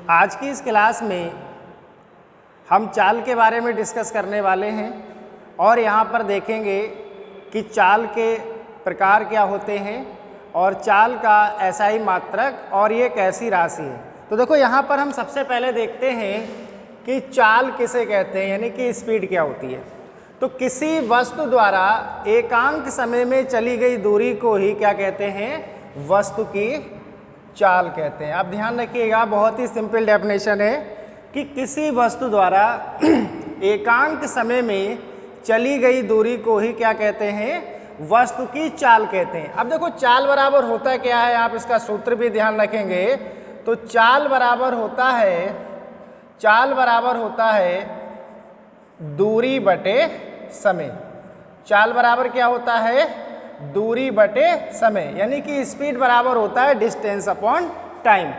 आज की इस क्लास में हम चाल के बारे में डिस्कस करने वाले हैं और यहाँ पर देखेंगे कि चाल के प्रकार क्या होते हैं और चाल का एसआई मात्रक और ये कैसी राशि है। तो देखो यहाँ पर हम सबसे पहले देखते हैं कि चाल किसे कहते हैं, यानी कि स्पीड क्या होती है। तो किसी वस्तु द्वारा एकांक समय में चली गई दूरी को ही क्या कहते हैं, वस्तु की चाल कहते हैं। आप ध्यान रखिएगा, बहुत ही सिंपल डेफिनेशन है कि किसी वस्तु द्वारा एकांक समय में चली गई दूरी को ही क्या कहते हैं, वस्तु की चाल कहते हैं। अब देखो चाल बराबर होता है क्या है, आप इसका सूत्र भी ध्यान रखेंगे। तो चाल बराबर होता है दूरी बटे समय। चाल बराबर क्या होता है, दूरी बटे समय, यानी कि स्पीड बराबर होता है डिस्टेंस अपॉन टाइम।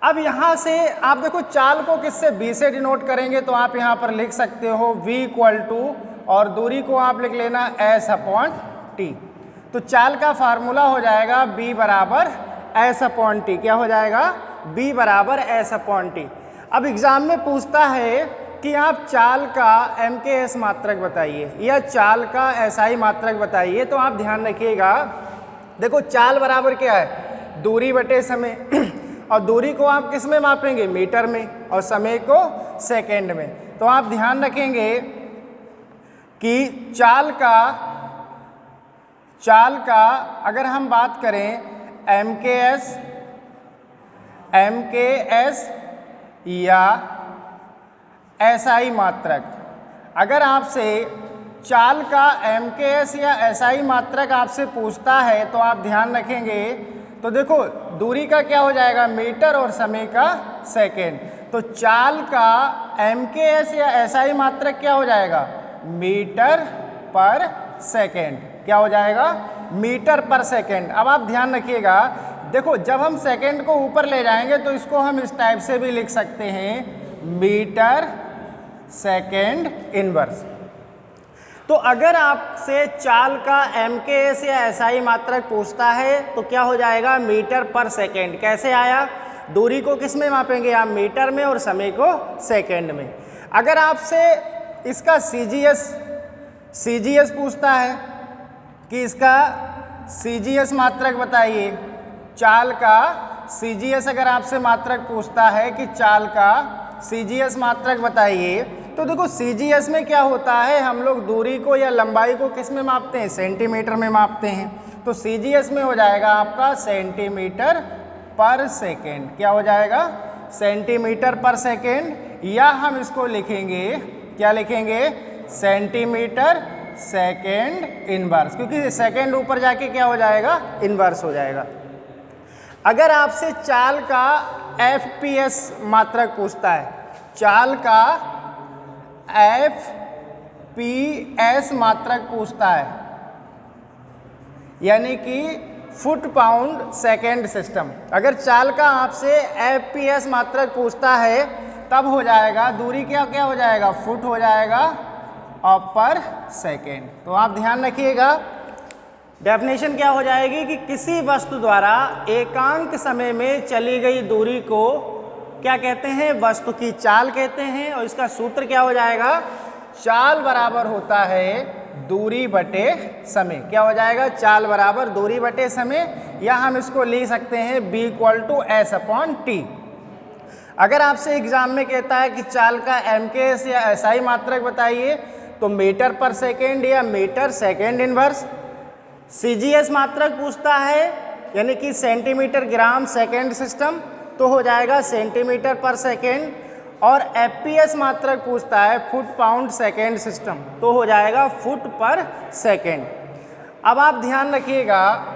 अब यहाँ से आप देखो चाल को किससे, v से डिनोट करेंगे, तो आप यहाँ पर लिख सकते हो v इक्वल टू और दूरी को आप लिख लेना s अपॉन t। तो चाल का फार्मूला हो जाएगा b बराबर s अपॉन टी। क्या हो जाएगा, b बराबर s अपॉन टी। अब एग्जाम में पूछता है कि आप चाल का MKS मात्रक बताइए या चाल का SI मात्रक बताइए। तो आप ध्यान रखिएगा, देखो चाल बराबर क्या है, दूरी बटे समय और दूरी को आप किस में मापेंगे, मीटर में, और समय को सेकंड में। तो आप ध्यान रखेंगे कि चाल का अगर हम बात करें MKS या SI मात्रक, अगर आपसे चाल का MKS या SI मात्रक आपसे पूछता है तो आप ध्यान रखेंगे, तो देखो दूरी का क्या हो जाएगा, मीटर, और समय का सेकेंड। तो चाल का MKS या SI मात्रक क्या हो जाएगा, मीटर पर सेकेंड। क्या हो जाएगा, मीटर पर सेकेंड। अब आप ध्यान रखिएगा, देखो जब हम सेकेंड को ऊपर ले जाएंगे तो इसको हम इस टाइप से भी लिख सकते हैं, मीटर सेकेंड इनवर्स। तो अगर आपसे चाल का MKS या SI मात्रक पूछता है तो क्या हो जाएगा, मीटर पर सेकेंड। कैसे आया, दूरी को किस में मापेंगे आप, मीटर में, और समय को सेकेंड में। अगर आपसे इसका CGS पूछता है कि इसका CGS मात्रक बताइए, चाल का CGS अगर आपसे मात्रक पूछता है कि चाल का CGS मात्रक बताइए, तो देखो CGS में क्या होता है, हम लोग दूरी को या लंबाई को किस में मापते हैं, सेंटीमीटर में मापते हैं। तो CGS में हो जाएगा आपका सेंटीमीटर पर सेकेंड। क्या हो जाएगा, सेंटीमीटर पर सेकेंड, या हम इसको लिखेंगे, क्या लिखेंगे, सेंटीमीटर सेकेंड इनवर्स, क्योंकि सेकेंड ऊपर जाके क्या हो जाएगा, इनवर्स हो जाएगा। अगर आपसे चाल का FPS मात्रक पूछता है, चाल का FPS मात्रक पूछता है, यानी कि फुट पाउंड सेकेंड सिस्टम। अगर चाल का आपसे FPS मात्रक पूछता है तब हो जाएगा, दूरी क्या क्या हो जाएगा, फुट हो जाएगा और पर सेकेंड। तो आप ध्यान रखिएगा, डेफिनेशन क्या हो जाएगी कि किसी वस्तु द्वारा एकांक समय में चली गई दूरी को क्या कहते हैं, वस्तु की चाल कहते हैं। और इसका सूत्र क्या हो जाएगा, चाल बराबर होता है दूरी बटे समय। क्या हो जाएगा, चाल बराबर दूरी बटे समय, या हम इसको लिख सकते हैं b equal to s upon T. अगर आपसे एग्जाम में कहता है कि चाल का MKS या SI मात्रक बताइए, तो मीटर पर सेकेंड या मीटर सेकेंड इनवर्स। CGS मात्रक पूछता है, यानी कि सेंटीमीटर ग्राम सेकेंड सिस्टम, तो हो जाएगा सेंटीमीटर पर सेकेंड। और FPS मात्रक पूछता है फुट पाउंड सेकेंड सिस्टम, तो हो जाएगा फुट पर सेकेंड। अब आप ध्यान रखिएगा,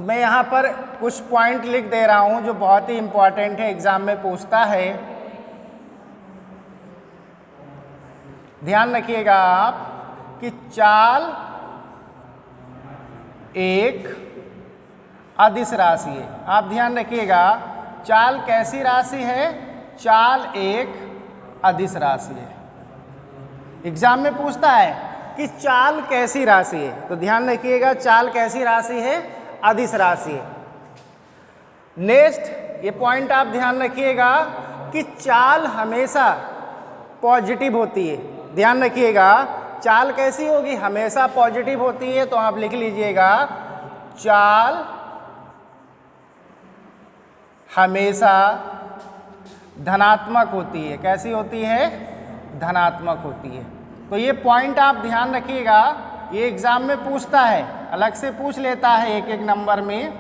मैं यहाँ पर कुछ पॉइंट लिख दे रहा हूँ जो बहुत ही इम्पॉर्टेंट है, एग्जाम में पूछता है। ध्यान रखिएगा आप कि चाल एक अदिश राशि है। आप ध्यान रखिएगा, चाल कैसी राशि है, चाल एक अदिश राशि है। एग्जाम में पूछता है कि चाल कैसी राशि है, तो ध्यान रखिएगा चाल कैसी राशि है, अदिश राशि है। नेक्स्ट ये पॉइंट आप ध्यान रखिएगा कि चाल हमेशा पॉजिटिव होती है। ध्यान रखिएगा, चाल कैसी होगी, हमेशा पॉजिटिव होती है। तो आप लिख लीजिएगा चाल हमेशा धनात्मक होती है। कैसी होती है, धनात्मक होती है। तो ये पॉइंट आप ध्यान रखिएगा, ये एग्जाम में पूछता है, अलग से पूछ लेता है एक एक नंबर में।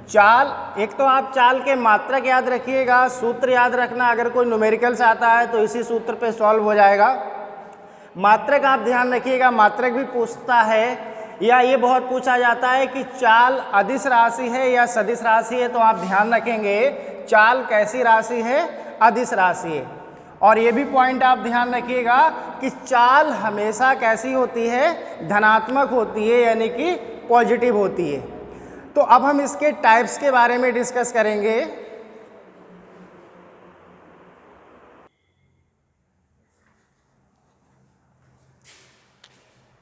चाल, एक तो आप चाल के मात्रक याद रखिएगा, सूत्र याद रखना, अगर कोई न्यूमेरिकल्स आता है तो इसी सूत्र पे सॉल्व हो जाएगा। मात्रक आप ध्यान रखिएगा, मात्रक भी पूछता है, या ये बहुत पूछा जाता है कि चाल अदिश राशि है या सदिश राशि है। तो आप ध्यान रखेंगे चाल कैसी राशि है, अदिश राशि है। और ये भी पॉइंट आप ध्यान रखिएगा कि चाल हमेशा कैसी होती है, धनात्मक होती है, यानी कि पॉजिटिव होती है। तो अब हम इसके टाइप्स के बारे में डिस्कस करेंगे।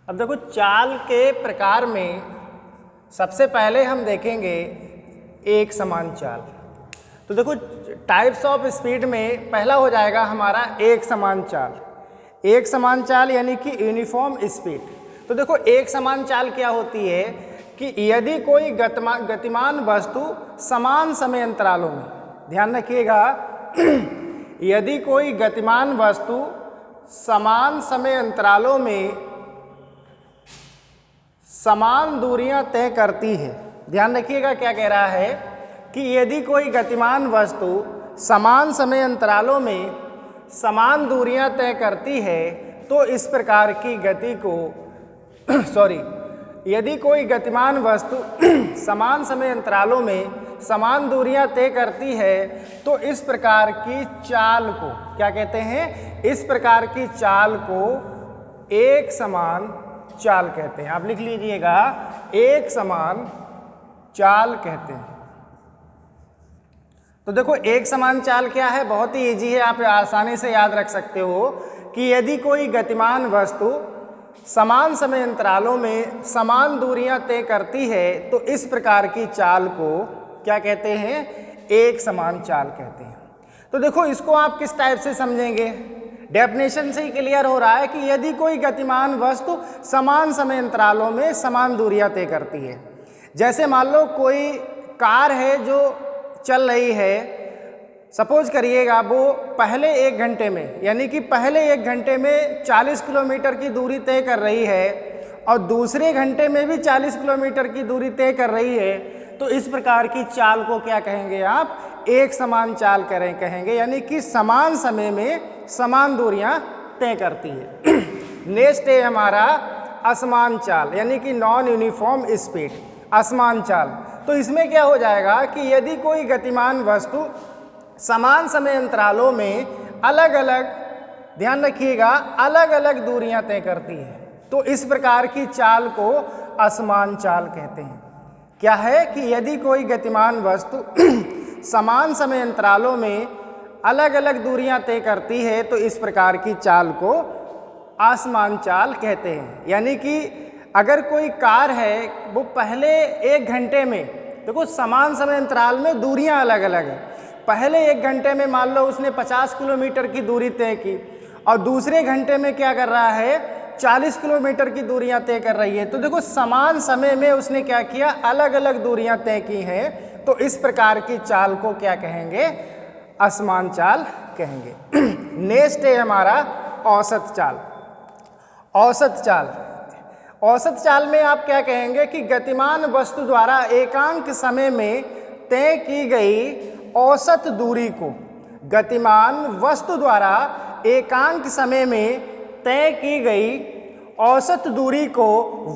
अब देखो, चाल के प्रकार में सबसे पहले हम देखेंगे एक समान चाल। तो देखो, टाइप्स ऑफ स्पीड में पहला हो जाएगा हमारा एक समान चाल। एक समान चाल यानी कि यूनिफॉर्म स्पीड। तो देखो, एक समान चाल क्या होती है कि यदि कोई गतिमान वस्तु समान समय अंतरालों में, ध्यान रखिएगा, यदि कोई गतिमान वस्तु समान समय अंतरालों में समान दूरियां तय करती है। ध्यान रखिएगा क्या कह रहा है कि यदि कोई गतिमान वस्तु समान समय अंतरालों में समान दूरियां तय करती है तो इस प्रकार की गति को यदि कोई गतिमान वस्तु समान समय अंतरालों में समान दूरियां तय करती है तो इस प्रकार की चाल को क्या कहते हैं, इस प्रकार की चाल को एक समान चाल कहते हैं। आप लिख लीजिएगा, एक समान चाल कहते हैं। तो देखो, एक समान चाल क्या है, बहुत ही इजी है, आप आसानी से याद रख सकते हो कि यदि कोई गतिमान वस्तु समान समय अंतरालों में समान दूरियां तय करती है तो इस प्रकार की चाल को क्या कहते हैं, एक समान चाल कहते हैं। तो देखो, इसको आप किस टाइप से समझेंगे, डेफिनेशन से ही क्लियर हो रहा है कि यदि कोई गतिमान वस्तु समान समय अंतरालों में समान दूरियां तय करती है। जैसे मान लो कोई कार है जो चल रही है, सपोज करिएगा वो पहले 1 घंटे में, यानी कि पहले 1 घंटे में 40 किलोमीटर की दूरी तय कर रही है और दूसरे घंटे में भी 40 किलोमीटर की दूरी तय कर रही है, तो इस प्रकार की चाल को क्या कहेंगे आप, एक समान चाल कहेंगे, यानी कि समान समय में समान दूरियां तय करती है। नेक्स्ट है हमारा असमान चाल, यानी कि नॉन यूनिफॉर्म स्पीड, असमान चाल। तो इसमें क्या हो जाएगा कि यदि कोई गतिमान वस्तु समान समय अंतरालों में अलग अलग, ध्यान रखिएगा, अलग अलग दूरियां तय करती है तो इस प्रकार की चाल को असमान चाल कहते हैं। क्या है कि यदि कोई गतिमान वस्तु समान समय अंतरालों में अलग अलग दूरियां तय करती है तो इस प्रकार की चाल को असमान चाल कहते हैं। यानी कि अगर कोई कार है वो पहले 1 घंटे में, देखो समान समय अंतराल में दूरियां अलग अलग हैं, पहले 1 घंटे में मान लो उसने 50 किलोमीटर की दूरी तय की और दूसरे घंटे में क्या कर रहा है, 40 किलोमीटर की दूरियां तय कर रही है। तो देखो, समान समय में उसने क्या किया, अलग अलग दूरियां तय की हैं, तो इस प्रकार की चाल को क्या कहेंगे, असमान चाल कहेंगे। नेक्स्ट है हमारा औसत चाल। औसत चाल, औसत चाल में आप क्या कहेंगे कि गतिमान वस्तु द्वारा एकांक समय में तय की गई औसत दूरी को, गतिमान वस्तु द्वारा एकांक समय में तय की गई औसत दूरी को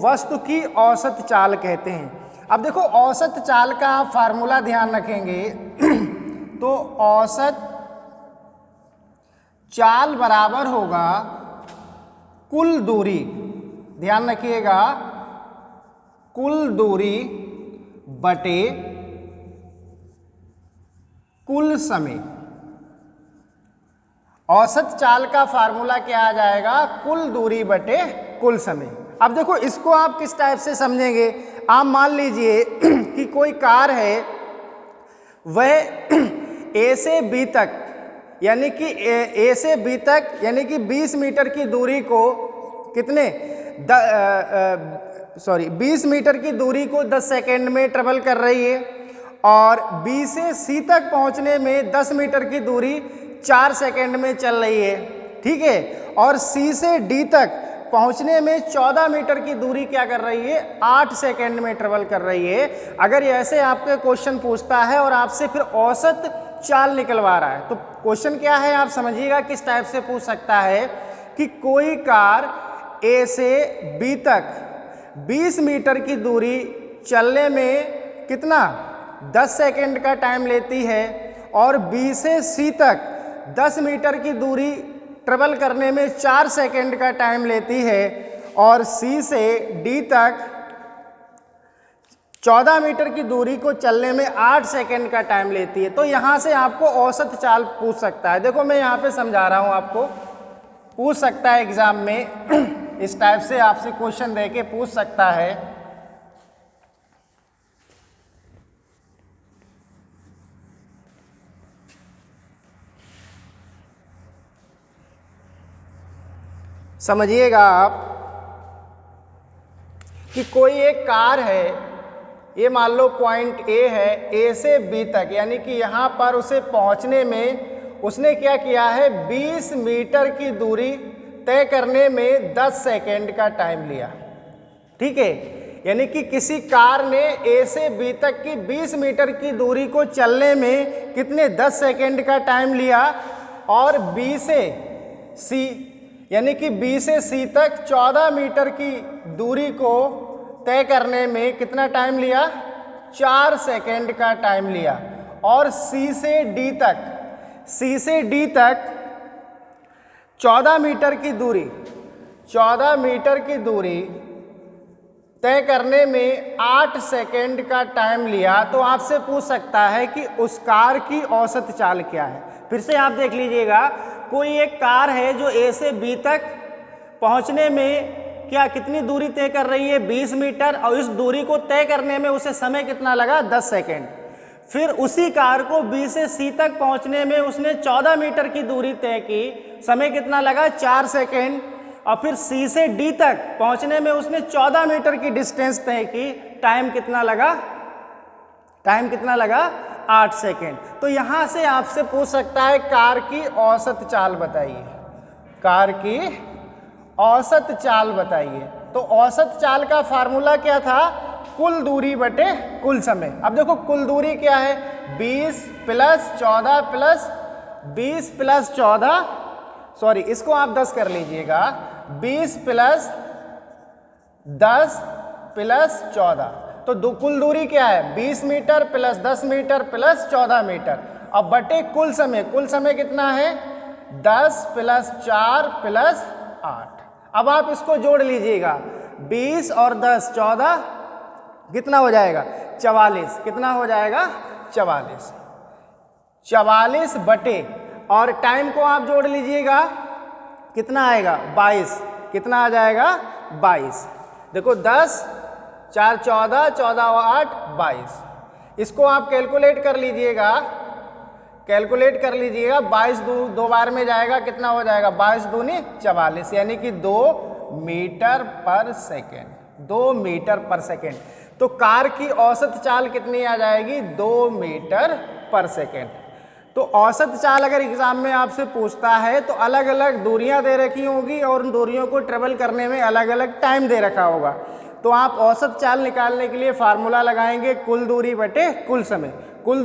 वस्तु की औसत चाल कहते हैं। अब देखो, औसत चाल का आप फार्मूला ध्यान रखेंगे तो औसत चाल बराबर होगा कुल दूरी, ध्यान रखिएगा, कुल दूरी बटे कुल समय। औसत चाल का फार्मूला क्या आ जाएगा, कुल दूरी बटे कुल समय। अब देखो, इसको आप किस टाइप से समझेंगे, आप मान लीजिए कि कोई कार है, वह ए से बी तक, यानी कि ए से बी तक यानी कि 20 मीटर की दूरी को कितने 20 मीटर की दूरी को 10 सेकेंड में ट्रेवल कर रही है, और बी से सी तक पहुंचने में 10 मीटर की दूरी 4 सेकेंड में चल रही है, ठीक है। और सी से डी तक पहुंचने में 14 मीटर की दूरी क्या कर रही है, 8 सेकेंड में ट्रेवल कर रही है। अगर ऐसे आपके क्वेश्चन पूछता है और आपसे फिर औसत चाल निकलवा रहा है, तो क्वेश्चन क्या है आप समझिएगा किस टाइप से पूछ सकता है कि कोई कार ए से बी तक 20 मीटर की दूरी चलने में कितना 10 सेकेंड का टाइम लेती है, और बी से सी तक 10 मीटर की दूरी ट्रेवल करने में 4 सेकेंड का टाइम लेती है, और सी से डी तक 14 मीटर की दूरी को चलने में 8 सेकेंड का टाइम लेती है। तो यहाँ से आपको औसत चाल पूछ सकता है। देखो मैं यहाँ पे समझा रहा हूँ, आपको पूछ सकता है एग्जाम में इस टाइप से आपसे क्वेश्चन देके पूछ सकता है। समझिएगा आप कि कोई एक कार है, ये मान लो पॉइंट ए है, ए से बी तक, यानी कि यहाँ पर उसे पहुँचने में उसने क्या किया है 20 मीटर की दूरी तय करने में 10 सेकेंड का टाइम लिया, ठीक है। यानी कि किसी कार ने ए से बी तक की 20 मीटर की दूरी को चलने में कितने 10 सेकेंड का टाइम लिया, और बी से सी यानी कि बी से सी तक 14 मीटर की दूरी को तय करने में कितना टाइम लिया, 4 सेकेंड का टाइम लिया। और सी से डी तक 14 मीटर की दूरी तय करने में 8 सेकेंड का टाइम लिया। तो आपसे पूछ सकता है कि उस कार की औसत चाल क्या है। फिर से आप देख लीजिएगा, कोई एक कार है जो ए से बी तक पहुंचने में क्या कितनी दूरी तय कर रही है 20 मीटर, और इस दूरी को तय करने में उसे समय कितना लगा 10 सेकेंड। फिर उसी कार को बी से सी तक पहुंचने में उसने 14 मीटर की दूरी तय की, समय कितना लगा 4 सेकेंड। और फिर सी से डी तक पहुंचने में उसने 14 मीटर की डिस्टेंस तय की, टाइम कितना लगा 8 सेकेंड। तो यहाँ से आपसे पूछ सकता है कार की औसत चाल बताइए, कार की औसत चाल बताइए। तो औसत चाल का फार्मूला क्या था, कुल दूरी बटे कुल समय। अब देखो कुल दूरी क्या है, 20 प्लस 14 प्लस 20 प्लस 14, सॉरी इसको आप 10 कर लीजिएगा, 20 प्लस 10 प्लस 14, तो कुल दूरी क्या है 20 metre plus 10 metre plus 14 metre. अब बटे कुल समय कितना है 10 प्लस 4 प्लस 8। अब आप इसको जोड़ लीजिएगा, 20 और 10 14, कितना हो जाएगा 44, कितना हो जाएगा 44 बटे, और टाइम को आप जोड़ लीजिएगा कितना आएगा 22, कितना आ जाएगा 22। देखो 10 4 14, 14 और 8 22। इसको आप कैलकुलेट कर लीजिएगा, 22 दो बार में जाएगा, कितना हो जाएगा 22 दूनी 44, यानी कि 2 मीटर पर सेकेंड, 2 मीटर पर सेकेंड। तो कार की औसत चाल कितनी आ जाएगी 2 मीटर पर सेकेंड। तो औसत चाल अगर एग्जाम में आपसे पूछता है तो अलग अलग दूरियां दे रखी होंगी और उन दूरियों को ट्रेवल करने में अलग अलग टाइम दे रखा होगा। तो आप औसत चाल निकालने के लिए फार्मूला लगाएंगे कुल दूरी बटे कुल समय। कुल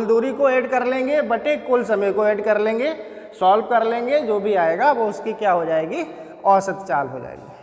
दूरी को ऐड कर लेंगे बटे कुल समय को ऐड कर लेंगे, सॉल्व कर लेंगे, जो भी आएगा वो उसकी क्या हो जाएगी औसत चाल हो जाएगी।